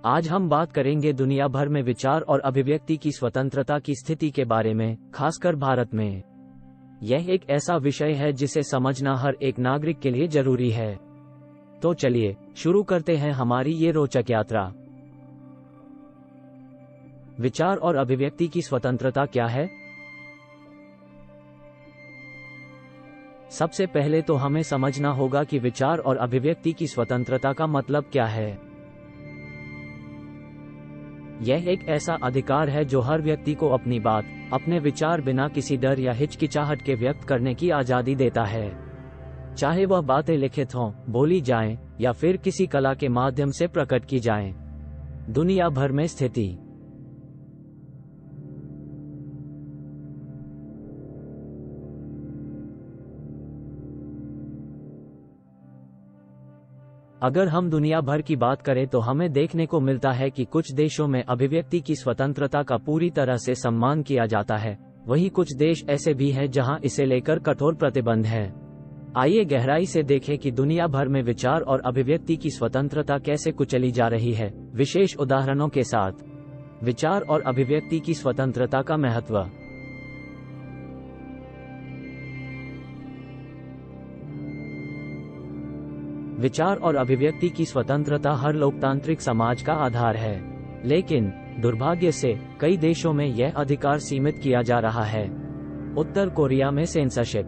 आज हम बात करेंगे दुनिया भर में विचार और अभिव्यक्ति की स्वतंत्रता की स्थिति के बारे में, खासकर भारत में। यह एक ऐसा विषय है जिसे समझना हर एक नागरिक के लिए जरूरी है। तो चलिए शुरू करते हैं हमारी ये रोचक यात्रा। विचार और अभिव्यक्ति की स्वतंत्रता क्या है? सबसे पहले तो हमें समझना होगा कि विचार और अभिव्यक्ति की स्वतंत्रता का मतलब क्या है। यह एक ऐसा अधिकार है जो हर व्यक्ति को अपनी बात, अपने विचार बिना किसी डर या हिचकिचाहट के व्यक्त करने की आजादी देता है। चाहे वह बातें लिखित हों, बोली जाएं, या फिर किसी कला के माध्यम से प्रकट की जाएं। दुनिया भर में स्थिति। अगर हम दुनिया भर की बात करें तो हमें देखने को मिलता है कि कुछ देशों में अभिव्यक्ति की स्वतंत्रता का पूरी तरह से सम्मान किया जाता है, वहीं कुछ देश ऐसे भी हैं जहां इसे लेकर कठोर प्रतिबंध है। आइए गहराई से देखें कि दुनिया भर में विचार और अभिव्यक्ति की स्वतंत्रता कैसे कुचली जा रही है, विशेष उदाहरणों के साथ। विचार और अभिव्यक्ति की स्वतंत्रता का महत्व। विचार और अभिव्यक्ति की स्वतंत्रता हर लोकतांत्रिक समाज का आधार है, लेकिन दुर्भाग्य से कई देशों में यह अधिकार सीमित किया जा रहा है। उत्तर कोरिया में सेंसरशिप।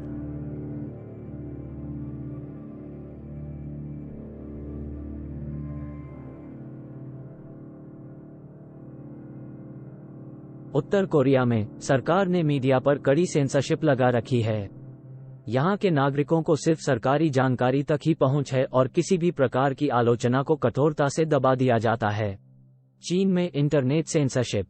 उत्तर कोरिया में सरकार ने मीडिया पर कड़ी सेंसरशिप लगा रखी है। यहाँ के नागरिकों को सिर्फ सरकारी जानकारी तक ही पहुंच है और किसी भी प्रकार की आलोचना को कठोरता से दबा दिया जाता है। चीन में इंटरनेट सेंसरशिप।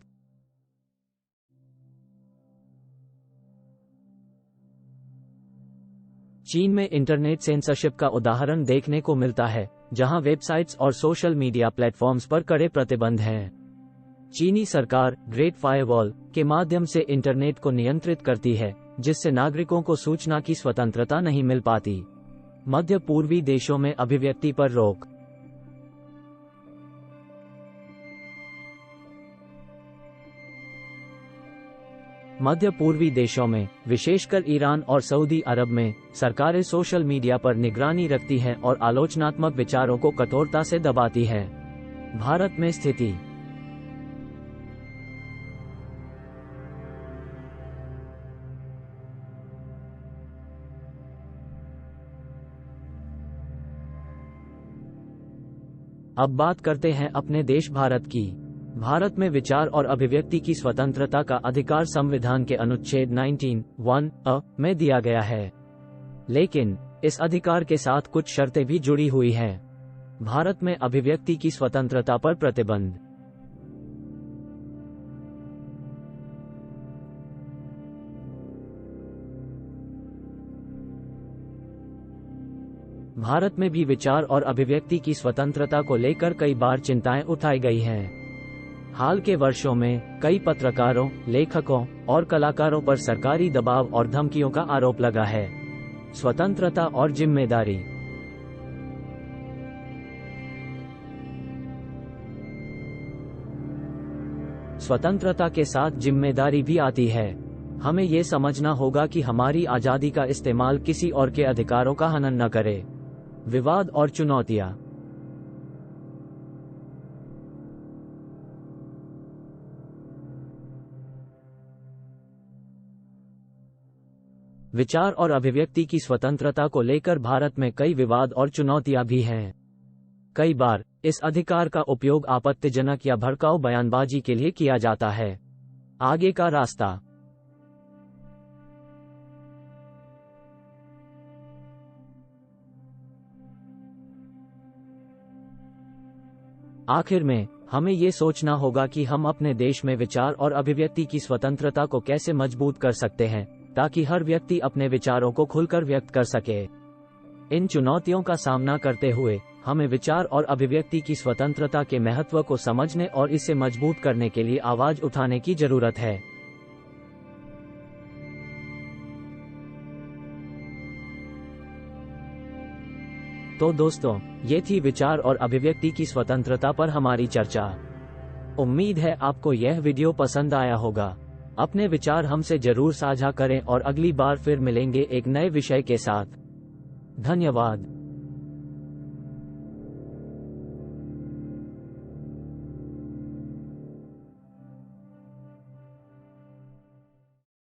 चीन में इंटरनेट सेंसरशिप का उदाहरण देखने को मिलता है, जहां वेबसाइट्स और सोशल मीडिया प्लेटफॉर्म्स पर कड़े प्रतिबंध हैं। चीनी सरकार ग्रेट फायरवॉल के माध्यम से इंटरनेट को नियंत्रित करती है, जिससे नागरिकों को सूचना की स्वतंत्रता नहीं मिल पाती। मध्य पूर्वी देशों में अभिव्यक्ति पर रोक। मध्य पूर्वी देशों में, विशेषकर ईरान और सऊदी अरब में, सरकारें सोशल मीडिया पर निगरानी रखती हैं और आलोचनात्मक विचारों को कठोरता से दबाती हैं। भारत में स्थिति। अब बात करते हैं अपने देश भारत की। भारत में विचार और अभिव्यक्ति की स्वतंत्रता का अधिकार संविधान के अनुच्छेद 19(1)(a) में दिया गया है, लेकिन इस अधिकार के साथ कुछ शर्तें भी जुड़ी हुई हैं। भारत में अभिव्यक्ति की स्वतंत्रता पर प्रतिबंध। भारत में भी विचार और अभिव्यक्ति की स्वतंत्रता को लेकर कई बार चिंताएं उठाई गई हैं। हाल के वर्षों में कई पत्रकारों, लेखकों और कलाकारों पर सरकारी दबाव और धमकियों का आरोप लगा है। स्वतंत्रता और जिम्मेदारी। स्वतंत्रता के साथ जिम्मेदारी भी आती है। हमें ये समझना होगा कि हमारी आजादी का इस्तेमाल किसी और के अधिकारों का हनन न करे। विवाद और चुनौतियां। विचार और अभिव्यक्ति की स्वतंत्रता को लेकर भारत में कई विवाद और चुनौतियां भी हैं। कई बार इस अधिकार का उपयोग आपत्तिजनक या भड़काऊ बयानबाजी के लिए किया जाता है। आगे का रास्ता। आखिर में हमें ये सोचना होगा कि हम अपने देश में विचार और अभिव्यक्ति की स्वतंत्रता को कैसे मजबूत कर सकते हैं, ताकि हर व्यक्ति अपने विचारों को खुलकर व्यक्त कर सके। इन चुनौतियों का सामना करते हुए हमें विचार और अभिव्यक्ति की स्वतंत्रता के महत्व को समझने और इसे मजबूत करने के लिए आवाज उठाने की जरूरत है। तो दोस्तों, ये थी विचार और अभिव्यक्ति की स्वतंत्रता पर हमारी चर्चा। उम्मीद है आपको यह वीडियो पसंद आया होगा। अपने विचार हमसे जरूर साझा करें और अगली बार फिर मिलेंगे एक नए विषय के साथ। धन्यवाद।